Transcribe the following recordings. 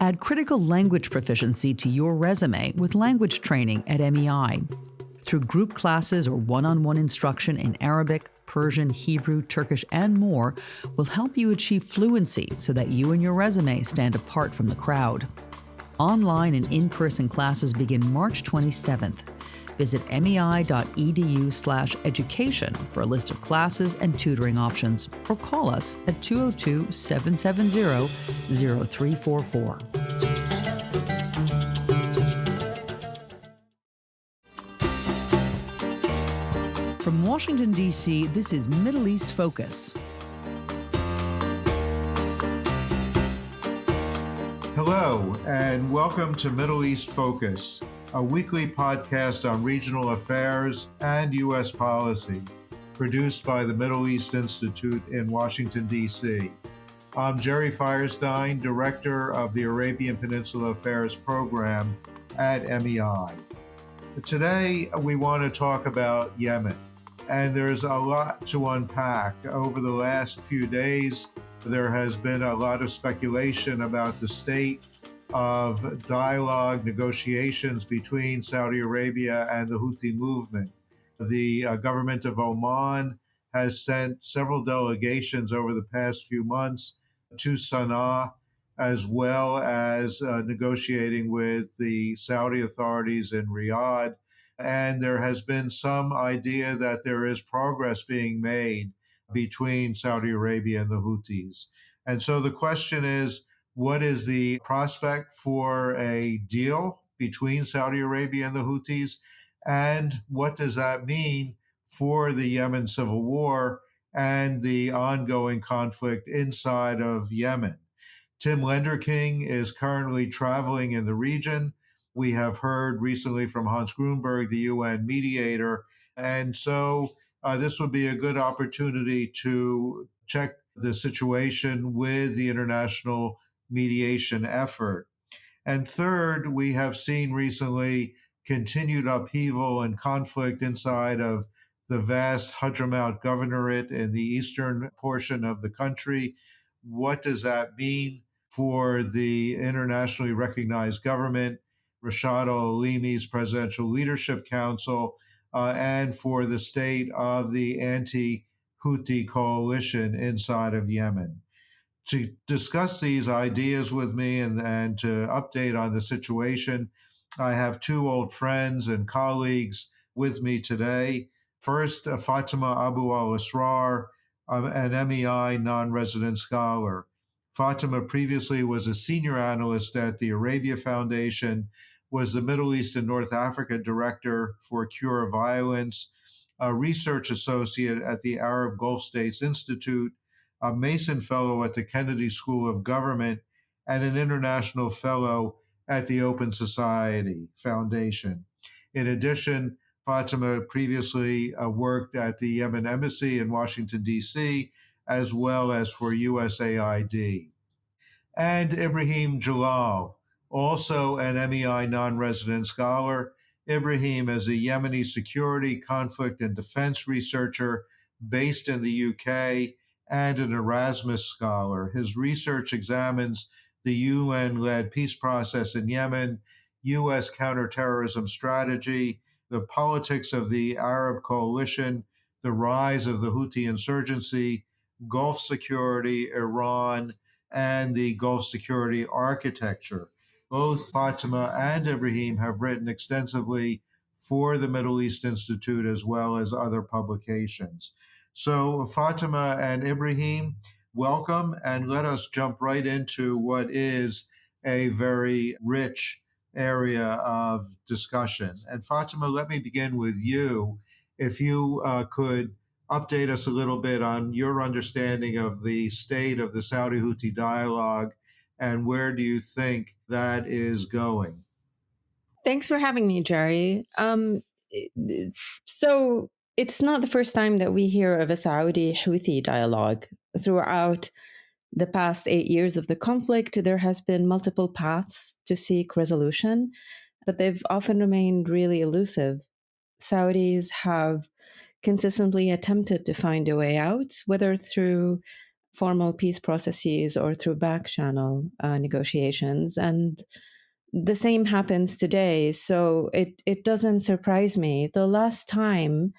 Add critical language proficiency to your resume with language training at MEI. Through group classes or one-on-one instruction in Arabic, Persian, Hebrew, Turkish, and more will help you achieve fluency so that you and your resume stand apart from the crowd. Online and in-person classes begin March 27th. Visit mei.edu/education for a list of classes and tutoring options, or call us at 202-770-0344. From Washington, D.C., this is Middle East Focus. Hello, and welcome to Middle East Focus, a weekly podcast on regional affairs and U.S. policy, produced by the Middle East Institute in Washington, D.C. I'm Jerry Feierstein, Director of the Arabian Peninsula Affairs Program at MEI. Today, we want to talk about Yemen, and there's a lot to unpack. Over the last few days, there has been a lot of speculation about the state of dialogue, negotiations between Saudi Arabia and the Houthi movement. The government of Oman has sent several delegations over the past few months to Sana'a, as well as negotiating with the Saudi authorities in Riyadh. And there has been some idea that there is progress being made between Saudi Arabia and the Houthis. And so the question is, what is the prospect for a deal between Saudi Arabia and the Houthis? And what does that mean for the Yemen civil war and the ongoing conflict inside of Yemen? Tim Lenderking is currently traveling in the region. We have heard recently from Hans Grunberg, the UN mediator. And so this would be a good opportunity to check the situation with the international mediation effort. And third, we have seen recently continued upheaval and conflict inside of the vast Hadramaut Governorate in the eastern portion of the country. What does that mean for the internationally recognized government, Rashad al-Alimi's Presidential Leadership Council, and for the state of the anti-Houthi coalition inside of Yemen? To discuss these ideas with me and to update on the situation, I have two old friends and colleagues with me today. First, Fatima Abu Alasrar, an MEI non-resident scholar. Fatima previously was a senior analyst at the Arabia Foundation, was the Middle East and North Africa Director for Cure Violence, a research associate at the Arab Gulf States Institute, a Mason Fellow at the Kennedy School of Government, and an International Fellow at the Open Society Foundation. In addition, Fatima previously worked at the Yemen Embassy in Washington, D.C., as well as for USAID. And Ibrahim Jalal, also an MEI non-resident scholar. Ibrahim is a Yemeni security, conflict, and defense researcher based in the UK and an Erasmus scholar. His research examines the UN-led peace process in Yemen, U.S. counterterrorism strategy, the politics of the Arab coalition, the rise of the Houthi insurgency, Gulf security, Iran, and the Gulf security architecture. Both Fatima and Ibrahim have written extensively for the Middle East Institute as well as other publications. So Fatima and Ibrahim, welcome, and let us jump right into what is a very rich area of discussion. And Fatima, let me begin with you. If you could update us a little bit on your understanding of the state of the Saudi-Houthi dialogue and where do you think that is going? Thanks for having me, Jerry. So it's not the first time that we hear of a Saudi-Houthi dialogue. Throughout the past 8 years of the conflict, there has been multiple paths to seek resolution, but they've often remained really elusive. Saudis have consistently attempted to find a way out, whether through formal peace processes or through back channel negotiations. And the same happens today. So it doesn't surprise me. The last time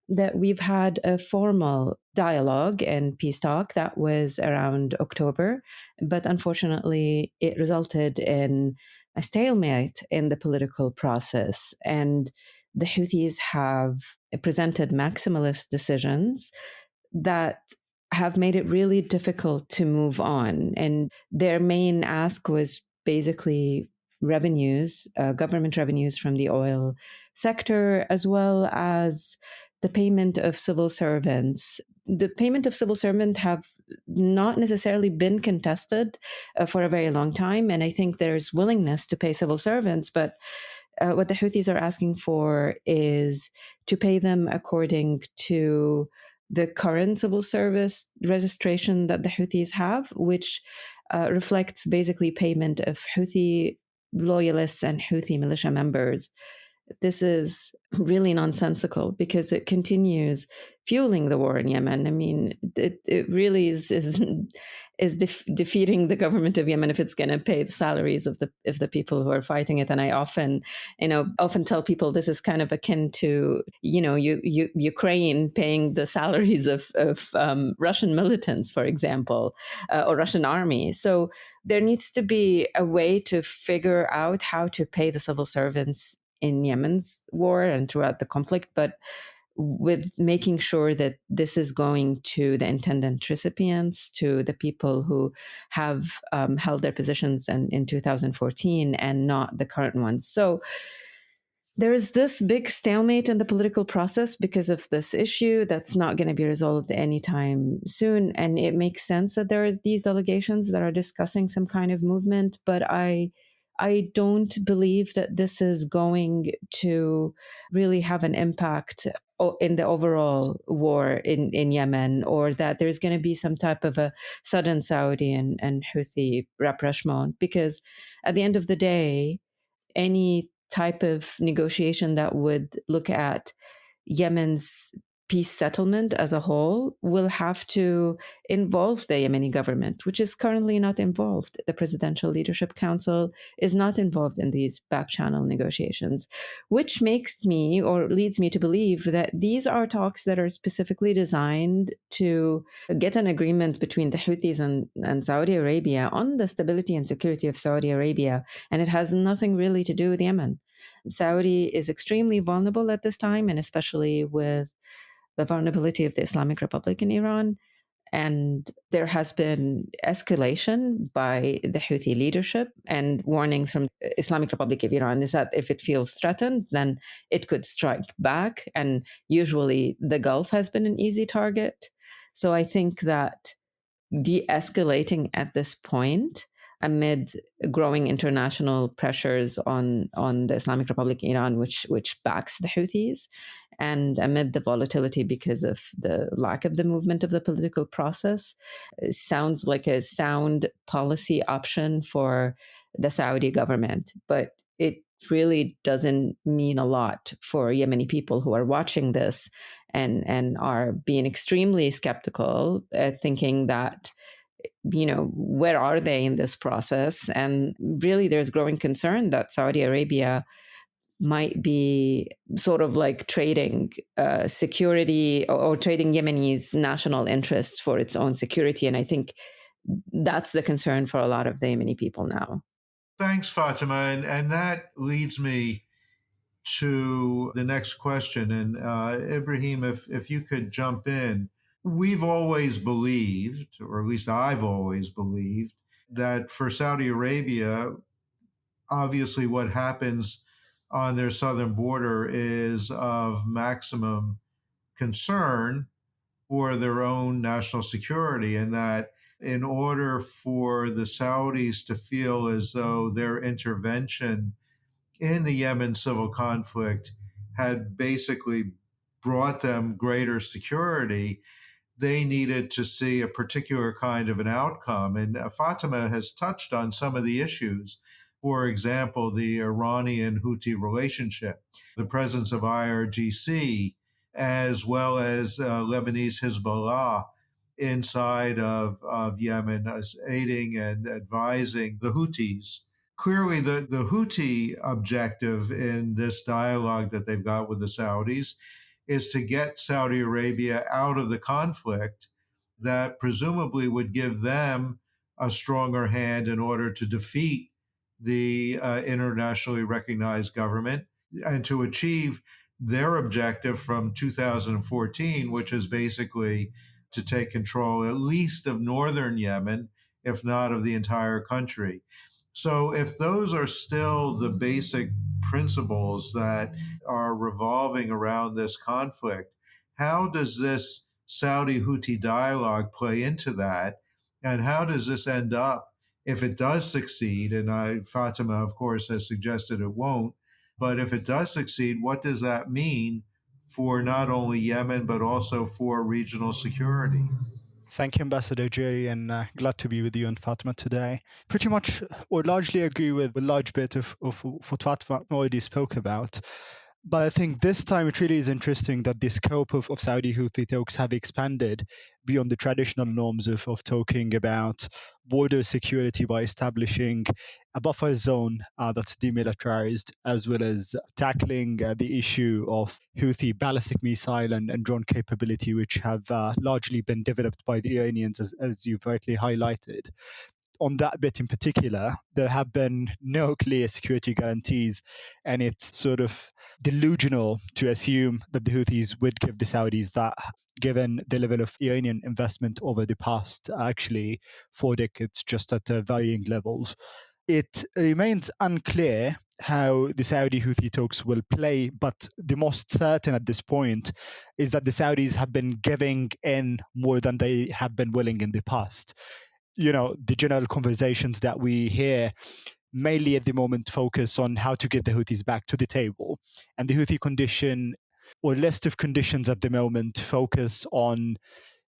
that we've had a formal dialogue and peace talk, that was around October. But unfortunately, it resulted in a stalemate in the political process. And the Houthis have presented maximalist decisions that have made it really difficult to move on. And their main ask was basically revenues, government revenues from the oil sector, as well as the payment of civil servants. The payment of civil servants have not necessarily been contested for a very long time. And I think there's willingness to pay civil servants, but what the Houthis are asking for is to pay them according to the current civil service registration that the Houthis have, which reflects basically payment of Houthi loyalists and Houthi militia members. This is really nonsensical because it continues fueling the war in Yemen. I mean, it really is defeating the government of Yemen if it's going to pay the salaries of the people who are fighting it. And I often tell people this is kind of akin to Ukraine paying the salaries of Russian militants, for example, or Russian army. So there needs to be a way to figure out how to pay the civil servants in Yemen's war and throughout the conflict, but with making sure that this is going to the intended recipients, to the people who have held their positions in 2014 and not the current ones. So there is this big stalemate in the political process because of this issue that's not going to be resolved anytime soon. And it makes sense that there are these delegations that are discussing some kind of movement, but I don't believe that this is going to really have an impact in the overall war in Yemen, or that there's going to be some type of a sudden Saudi and Houthi rapprochement. Because at the end of the day, any type of negotiation that would look at Yemen's peace settlement as a whole will have to involve the Yemeni government, which is currently not involved. The Presidential Leadership Council is not involved in these back channel negotiations, which makes me or leads me to believe that these are talks that are specifically designed to get an agreement between the Houthis and Saudi Arabia on the stability and security of Saudi Arabia. And it has nothing really to do with Yemen. Saudi is extremely vulnerable at this time, and especially with the vulnerability of the Islamic Republic in Iran. And there has been escalation by the Houthi leadership and warnings from Islamic Republic of Iran is that if it feels threatened, then it could strike back. And usually the Gulf has been an easy target. So I think that de-escalating at this point amid growing international pressures on the Islamic Republic of Iran, which backs the Houthis, and amid the volatility because of the lack of the movement of the political process, sounds like a sound policy option for the Saudi government. But it really doesn't mean a lot for Yemeni people who are watching this and are being extremely skeptical, thinking that, where are they in this process? And really, there's growing concern that Saudi Arabia might be sort of like trading security or trading Yemeni's national interests for its own security. And I think that's the concern for a lot of the Yemeni people now. Thanks, Fatima. And that leads me to the next question. And Ibrahim, if you could jump in. We've always believed, or at least I've always believed, that for Saudi Arabia, obviously what happens on their southern border is of maximum concern for their own national security, and that in order for the Saudis to feel as though their intervention in the Yemen civil conflict had basically brought them greater security, they needed to see a particular kind of an outcome. And Fatima has touched on some of the issues. For example, the Iranian Houthi relationship, the presence of IRGC, as well as Lebanese Hezbollah inside of Yemen, aiding and advising the Houthis. Clearly, the Houthi objective in this dialogue that they've got with the Saudis is to get Saudi Arabia out of the conflict that presumably would give them a stronger hand in order to defeat the internationally recognized government and to achieve their objective from 2014, which is basically to take control at least of northern Yemen, if not of the entire country. So, if those are still the basic principles that are revolving around this conflict, how does this Saudi Houthi dialogue play into that? And how does this end up if it does succeed? And Fatima, of course, has suggested it won't. But if it does succeed, what does that mean for not only Yemen, but also for regional security? Thank you, Ambassador Jay, and glad to be with you and Fatima today. Pretty much, or largely agree with a large bit of what Fatima already spoke about. But I think this time it really is interesting that the scope of Saudi Houthi talks have expanded beyond the traditional norms of talking about border security by establishing a buffer zone that's demilitarized, as well as tackling the issue of Houthi ballistic missile and drone capability, which have largely been developed by the Iranians, as you've rightly highlighted. On that bit in particular, there have been no clear security guarantees, and it's sort of delusional to assume that the Houthis would give the Saudis that, given the level of Iranian investment over the past actually 4 decades, just at varying levels. It remains unclear how the Saudi Houthi talks will play, but the most certain at this point is that the Saudis have been giving in more than they have been willing in the past. The general conversations that we hear mainly at the moment focus on how to get the Houthis back to the table. And the Houthi condition or list of conditions at the moment focus on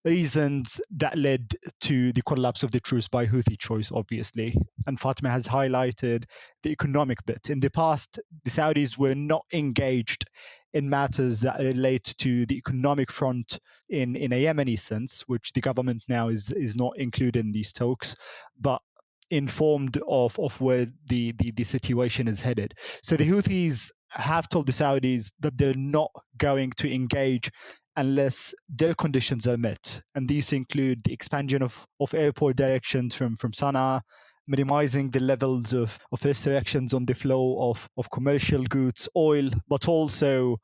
reasons that led to the collapse of the truce by Houthi choice, obviously. And Fatima has highlighted the economic bit. In the past, the Saudis were not engaged in matters that relate to the economic front in a Yemeni sense, which the government now is not included in these talks, but informed of where the situation is headed. So the Houthis have told the Saudis that they're not going to engage unless their conditions are met. And these include the expansion of airport directions from Sana'a, minimizing the levels of restrictions on the flow of commercial goods, oil, but also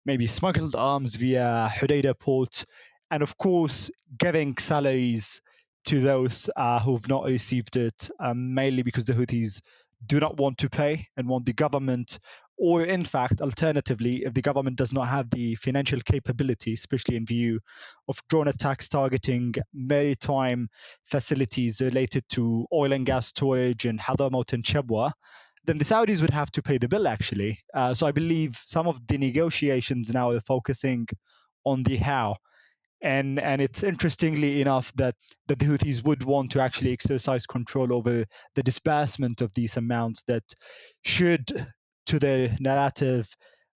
maybe smuggled arms via Hudaida port, and of course, giving salaries to those who've not received it, mainly because the Houthis do not want to pay and want the government, or in fact, alternatively, if the government does not have the financial capability, especially in view of drone attacks targeting maritime facilities related to oil and gas storage in Hadramaut and Shabwa, then the Saudis would have to pay the bill, actually. So I believe some of the negotiations now are focusing on the how. And it's interestingly enough that the Houthis would want to actually exercise control over the disbursement of these amounts that should, to their narrative,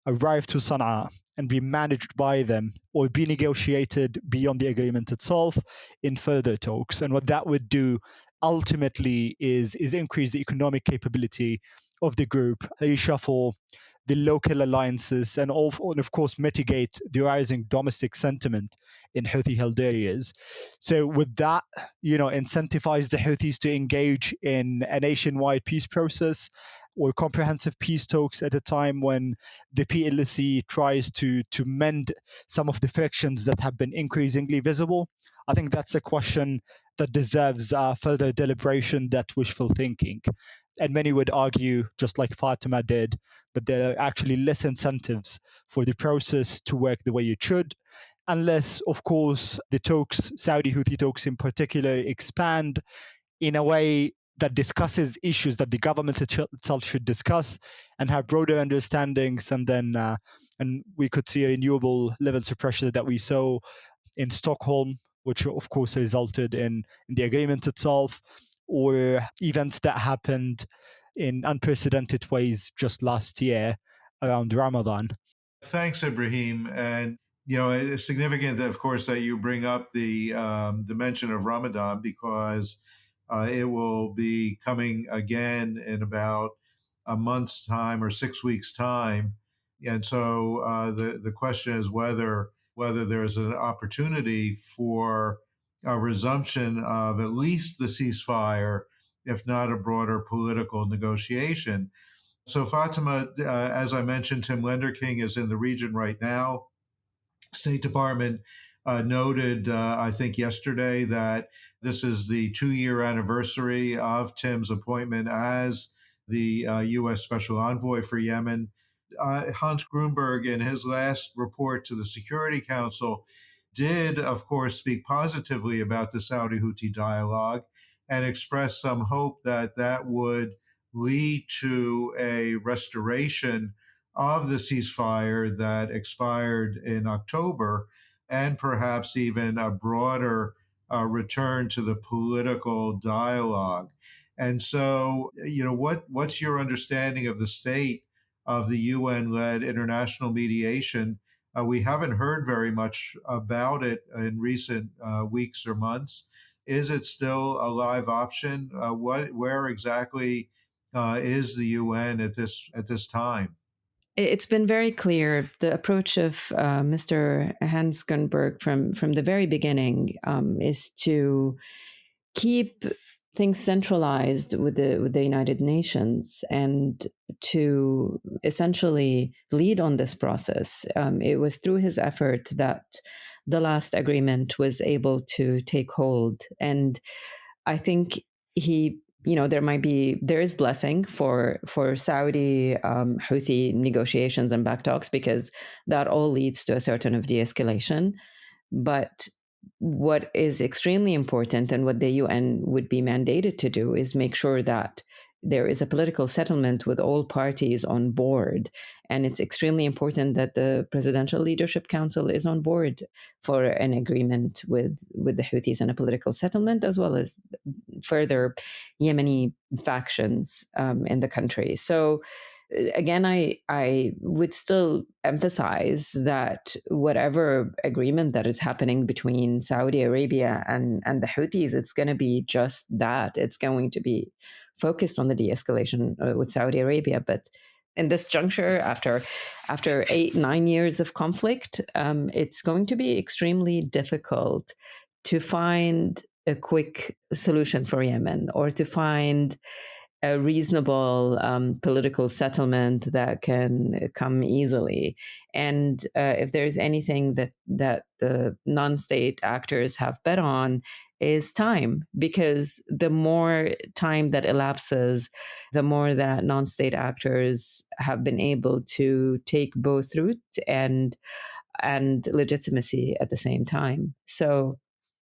arrive to Sana'a and be managed by them or be negotiated beyond the agreement itself in further talks. And what that would do ultimately is increase the economic capability of the group, reshuffle the local alliances, and of course mitigate the rising domestic sentiment in Houthi-held areas. So with that, incentivize the Houthis to engage in a nationwide peace process or comprehensive peace talks at a time when the PLC tries to mend some of the frictions that have been increasingly visible. I think that's a question that deserves further deliberation, that wishful thinking. And many would argue, just like Fatima did, that there are actually less incentives for the process to work the way it should, unless, of course, the talks, Saudi Houthi talks in particular, expand in a way that discusses issues that the government itself should discuss and have broader understandings, and then and we could see renewable levels of pressure that we saw in Stockholm, which of course resulted in the agreement itself, or events that happened in unprecedented ways just last year around Ramadan. Thanks, Ibrahim. And It's significant, of course, that you bring up the mention of Ramadan because it will be coming again in about a month's time or 6 weeks' time, and so the question is whether there's an opportunity for a resumption of at least the ceasefire, if not a broader political negotiation. So, Fatima, as I mentioned, Tim Lenderking is in the region right now. State Department noted, I think yesterday, that this is the 2-year anniversary of Tim's appointment as the U.S. Special Envoy for Yemen. Hans Grunberg, in his last report to the Security Council, did, of course, speak positively about the Saudi Huthi dialogue and expressed some hope that that would lead to a restoration of the ceasefire that expired in October, and perhaps even a broader return to the political dialogue. And so, what's your understanding of the state of the UN-led international mediation? We haven't heard very much about it in recent weeks or months. Is it still a live option? Where exactly is the UN at this time? It's been very clear the approach of Mr. Hans Grunberg from the very beginning is to keep things centralized with the United Nations and to essentially lead on this process. It was through his effort that the last agreement was able to take hold, and I think there is blessing for Saudi Houthi negotiations and backtalks because that all leads to a certain of de-escalation. But what is extremely important and what the UN would be mandated to do is make sure that there is a political settlement with all parties on board. And it's extremely important that the Presidential Leadership Council is on board for an agreement with the Houthis and a political settlement, as well as further Yemeni factions in the country. So again, I would still emphasize that whatever agreement that is happening between Saudi Arabia and the Houthis, it's going to be just that. It's going to be focused on the de-escalation with Saudi Arabia. But in this juncture, after 8-9 years of conflict, it's going to be extremely difficult to find a quick solution for Yemen or to find a reasonable political settlement that can come easily. And if there's anything that the non-state actors have bet on is time, because the more time that elapses, the more that non-state actors have been able to take both root and legitimacy at the same time. So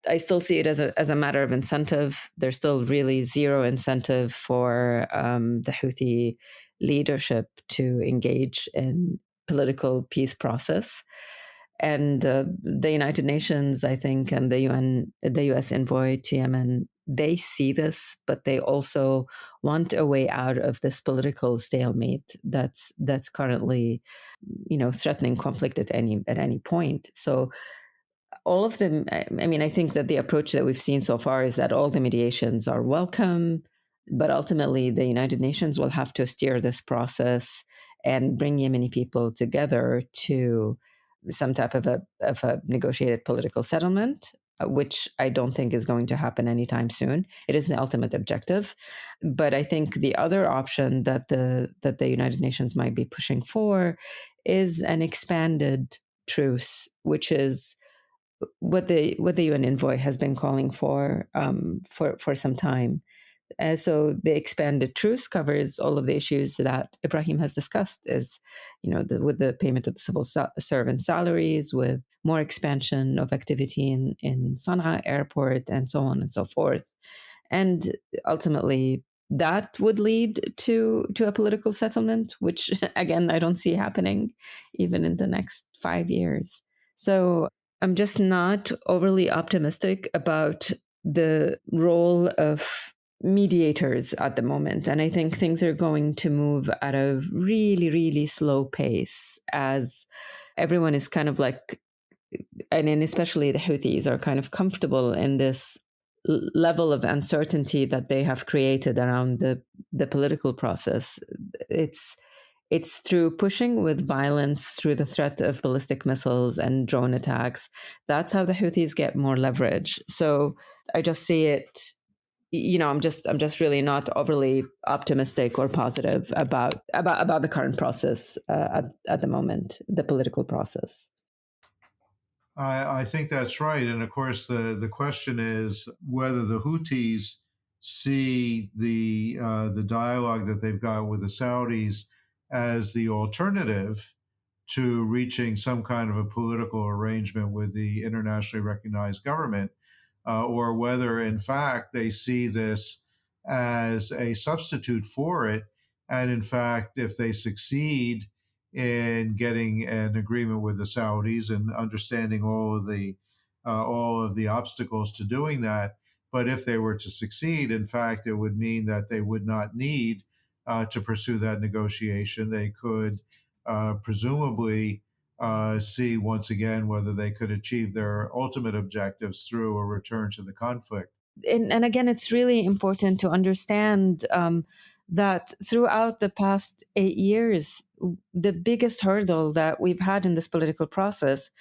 I still see it as a matter of incentive. There's still really zero incentive for the Houthi leadership to engage in political peace process. And the United Nations, I think, and the U.S. envoy to Yemen, they see this, but they also want a way out of this political stalemate that's currently, threatening conflict at any point. So all of them, I think that the approach that we've seen so far is that all the mediations are welcome, but ultimately the United Nations will have to steer this process and bring Yemeni people together to some type of a negotiated political settlement, which I don't think is going to happen anytime soon. It is the ultimate objective. But I think the other option that the United Nations might be pushing for is an expanded truce, which is what the UN envoy has been calling for some time. So the expanded truce covers all of the issues that Ibrahim has discussed, is with the payment of the civil servant salaries, with more expansion of activity in Sana'a airport, and so on and so forth. And ultimately, that would lead to a political settlement, which again I don't see happening even in the next 5 years. So I'm just not overly optimistic about the role of mediators at the moment. And I think things are going to move at a really, really slow pace as everyone is kind of like and then especially the Houthis, are kind of comfortable in this level of uncertainty that they have created around the political process. It's through pushing with violence, through the threat of ballistic missiles and drone attacks. That's how the Houthis get more leverage. So I just see it. I'm just really not overly optimistic or positive about the current process at the moment, the political process. I think that's right. And of course, the question is whether the Houthis see the dialogue that they've got with the Saudis as the alternative to reaching some kind of a political arrangement with the internationally recognized government, or whether, in fact, they see this as a substitute for it. And in fact, if they succeed in getting an agreement with the Saudis and understanding all of the obstacles to doing that, but if they were to succeed, in fact, it would mean that they would not need to pursue that negotiation. They could presumably see once again whether they could achieve their ultimate objectives through a return to the conflict. And again, it's really important to understand that throughout the past 8 years, the biggest hurdle that we've had in this political process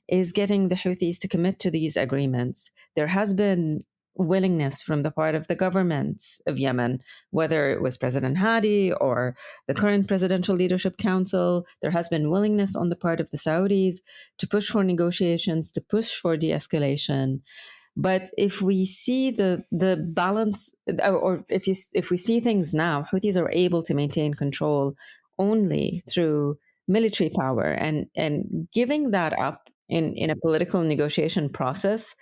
is getting the Houthis to commit to these agreements. There has been willingness from the part of the governments of Yemen, whether it was President Hadi or the current Presidential Leadership Council. There has been willingness on the part of the Saudis to push for negotiations, to push for de-escalation. But if we see the balance, or if we see things now, Houthis are able to maintain control only through military power, and giving that up in a political negotiation process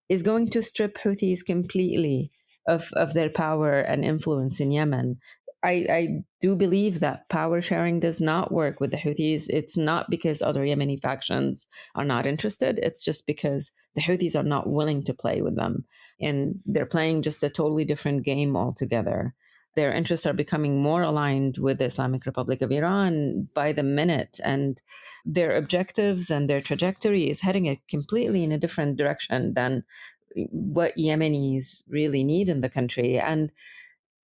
is going to strip Houthis completely of their power and influence in Yemen. I do believe that power sharing does not work with the Houthis. It's not because other Yemeni factions are not interested. It's just because the Houthis are not willing to play with them. And they're playing just a totally different game altogether. Their interests are becoming more aligned with the Islamic Republic of Iran by the minute. And their objectives and their trajectory is heading completely in a different direction than what Yemenis really need in the country. And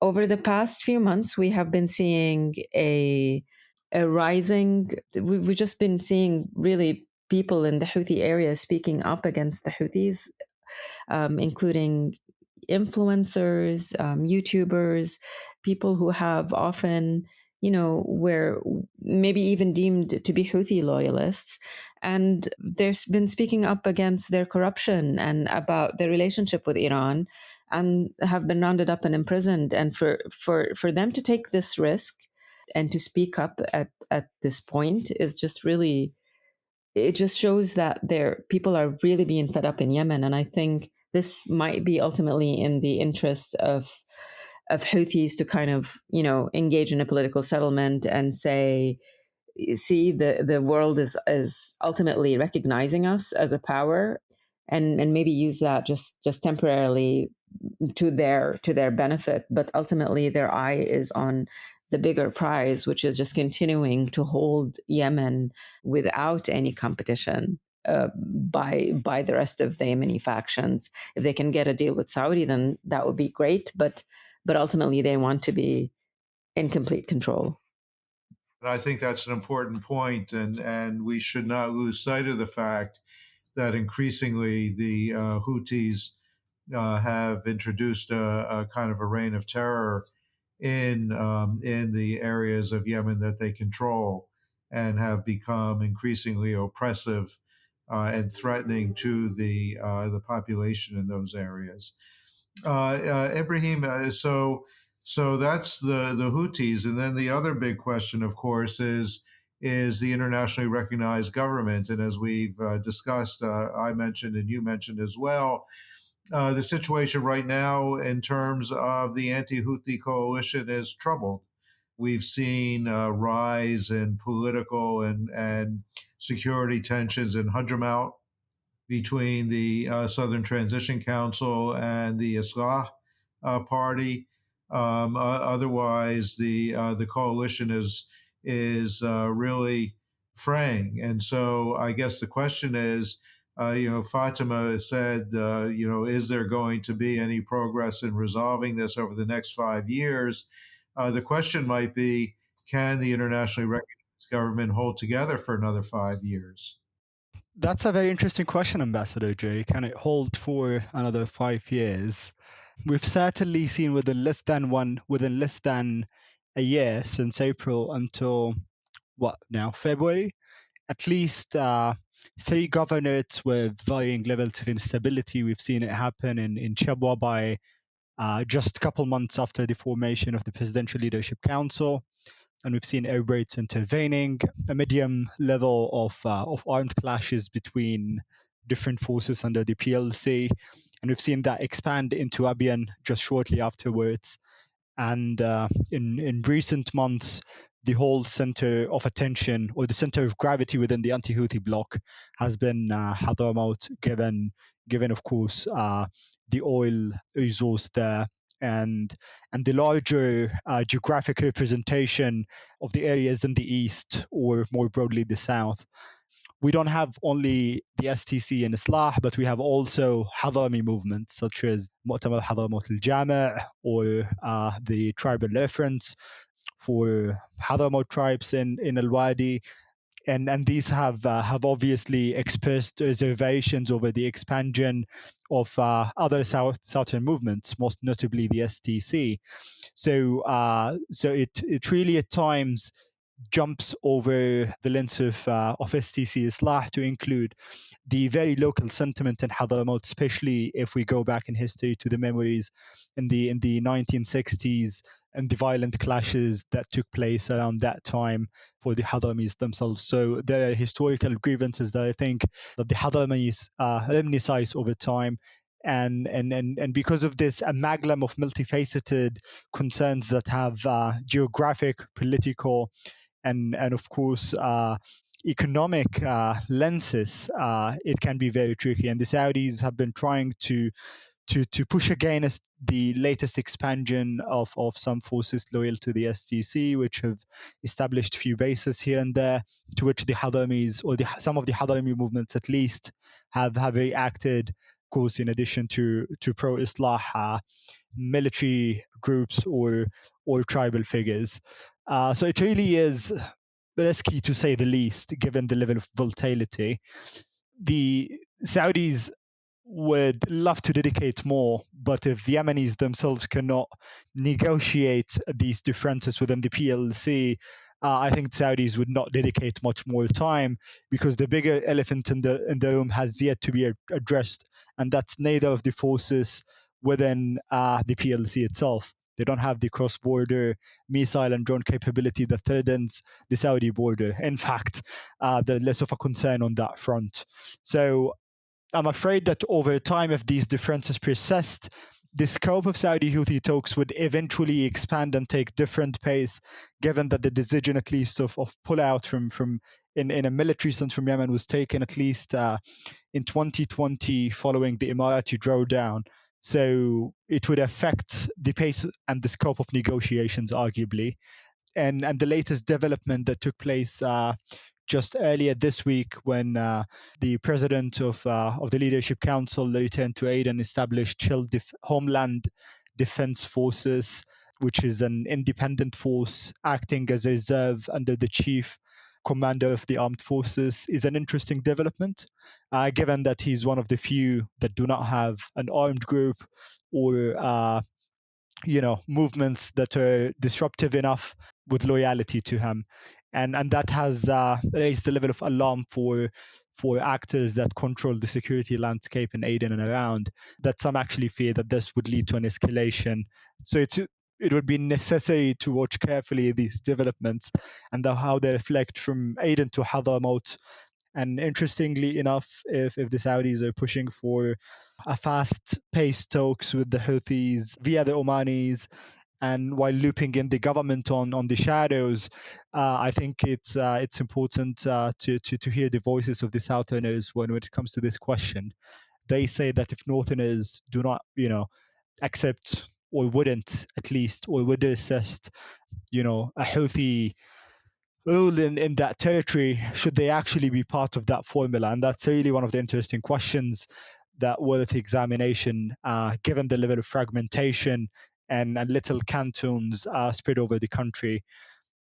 over the past few months, we have been seeing a rising. We've just been seeing really people in the Houthi area speaking up against the Houthis, including influencers, YouTubers, people who have often, were maybe even deemed to be Houthi loyalists. And they've been speaking up against their corruption and about their relationship with Iran, and have been rounded up and imprisoned. And for them to take this risk and to speak up at this point is just really, it just shows that people are really being fed up in Yemen. And I think this might be ultimately in the interest of Houthis to kind of, engage in a political settlement and say, see, the world is ultimately recognizing us as a power, and maybe use that just temporarily to their benefit, but ultimately their eye is on the bigger prize, which is just continuing to hold Yemen without any competition by the rest of the Yemeni factions. If they can get a deal with Saudi, then that would be great, but ultimately they want to be in complete control. And I think that's an important point, and we should not lose sight of the fact that increasingly the Houthis have introduced a kind of a reign of terror in the areas of Yemen that they control, and have become increasingly oppressive and threatening to the population in those areas. Ibrahim, so that's the Houthis, and then the other big question, of course, is the internationally recognized government. And as we've discussed, I mentioned and you mentioned as well, the situation right now in terms of the anti-Houthi coalition is troubled. We've seen a rise in political and security tensions in Hadramaut between the Southern Transition Council and the Alasrar party. Otherwise, the coalition is really fraying. And so I guess the question is, Fatima said, is there going to be any progress in resolving this over the next 5 years? The question might be, can the internationally recognized government hold together for another 5 years? That's a very interesting question, Ambassador Jay. Can it hold for another 5 years? We've certainly seen within less than a year since April until February, at least three governorates with varying levels of instability. We've seen it happen in Chebwa by just a couple months after the formation of the Presidential Leadership Council. And we've seen air raids intervening, a medium level of armed clashes between different forces under the PLC. And we've seen that expand into Arabian just shortly afterwards. And in recent months, the whole center of attention or the center of gravity within the anti-Houthi bloc has been Hadramaut, given of course the oil resource there and the larger geographic representation of the areas in the east or more broadly the south. We don't have only the STC in Islah, but we have also Hadrami movements such as Mu'tamar Hadramaut al-Jami' or the tribal reference for Hadramaut tribes in Al-Wadi. And these have obviously expressed reservations over the expansion of other southern movements, most notably the STC. So it really at times jumps over the lens of STC Islah to include the very local sentiment in Hadramaut, especially if we go back in history to the memories in the 1960s and the violent clashes that took place around that time for the Hadramis themselves. So there are historical grievances that I think that the Hadramis reminisce over time. And because of this amalgam of multifaceted concerns that have geographic, political, and of course economic lenses, it can be very tricky. And the Saudis have been trying to push against the latest expansion of some forces loyal to the STC, which have established few bases here and there, to which the Hadramis or some of the Hadrami movements at least have reacted. Of course, in addition to pro-Islah military groups or tribal figures. So it really is risky to say the least, given the level of volatility. The Saudis would love to dedicate more, but if the Yemenis themselves cannot negotiate these differences within the PLC, I think the Saudis would not dedicate much more time, because the bigger elephant in the room has yet to be addressed, and that's neither of the forces within the PLC itself. They don't have the cross-border missile and drone capability that threatens the Saudi border. In fact, they're less of a concern on that front. So I'm afraid that over time, if these differences persist, the scope of Saudi Houthi talks would eventually expand and take different pace, given that the decision, at least, of pullout from in a military sense from Yemen was taken at least in 2020 following the Emirati drawdown. So it would affect the pace and the scope of negotiations, arguably. And the latest development that took place just earlier this week, when the president of the Leadership Council returned to aid and established Homeland Defense Forces, which is an independent force acting as a reserve under the chief commander of the armed forces, is an interesting development, given that he's one of the few that do not have an armed group or movements that are disruptive enough with loyalty to him, and that has raised the level of alarm for actors that control the security landscape in Aden and around, that some actually fear that this would lead to an escalation. So it would be necessary to watch carefully these developments and how they reflect from Aden to Hadramaut. And interestingly enough, if the Saudis are pushing for a fast-paced talks with the Houthis via the Omanis, and while looping in the government on the shadows, I think it's important to hear the voices of the Southerners when it comes to this question. They say that if Northerners do not, accept, or wouldn't at least, or would assist, a Houthi role in that territory, should they actually be part of that formula? And that's really one of the interesting questions that worth examination, given the level of fragmentation and little cantons spread over the country.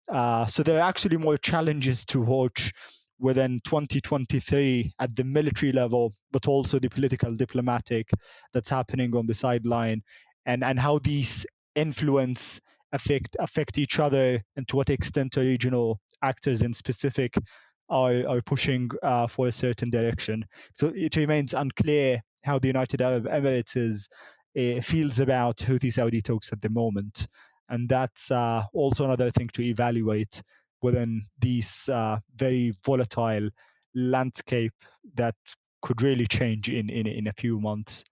So there are actually more challenges to watch within 2023 at the military level, but also the political diplomatic that's happening on the sideline, and how these influence affect each other, and to what extent regional actors in specific are pushing for a certain direction. So it remains unclear how the United Arab Emirates feels about Houthi-Saudi talks at the moment. And that's also another thing to evaluate within these very volatile landscape that could really change in a few months.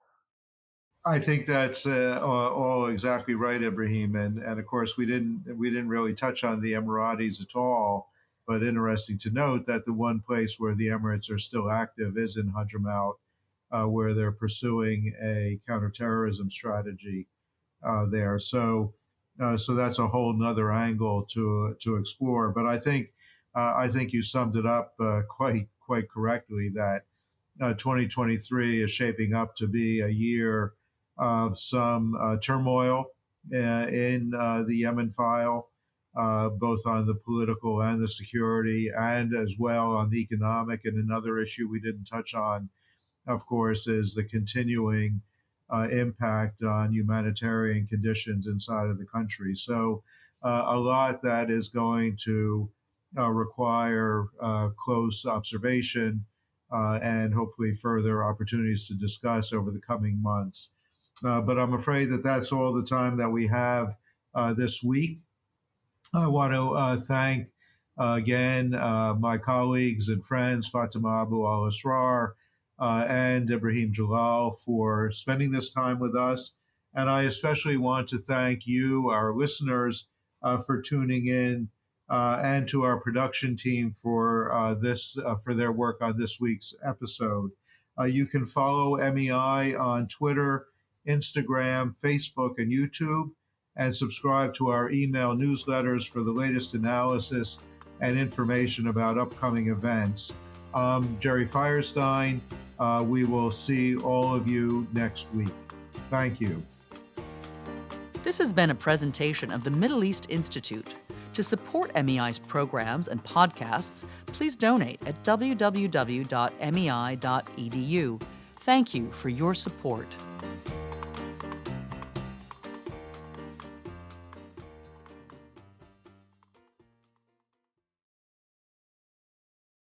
I think that's all exactly right, Ibrahim, and of course we didn't really touch on the Emiratis at all. But interesting to note that the one place where the Emirates are still active is in Hadramaut, where they're pursuing a counterterrorism strategy there. So that's a whole nother angle to explore. But I think you summed it up quite correctly that 2023 is shaping up to be a year of some turmoil in the Yemen file, both on the political and the security, and as well on the economic. And another issue we didn't touch on, of course, is the continuing impact on humanitarian conditions inside of the country. So, a lot that is going to require close observation and hopefully further opportunities to discuss over the coming months. But I'm afraid that that's all the time that we have this week. I want to thank again my colleagues and friends, Fatima Abu Alasrar and Ibrahim Jalal, for spending this time with us. And I especially want to thank you, our listeners, for tuning in, and to our production team for for their work on this week's episode. You can follow MEI on Twitter, Instagram, Facebook, and YouTube, and subscribe to our email newsletters for the latest analysis and information about upcoming events. I'm Jerry Feierstein. We will see all of you next week. Thank you. This has been a presentation of the Middle East Institute. To support MEI's programs and podcasts, please donate at www.mei.edu. Thank you for your support.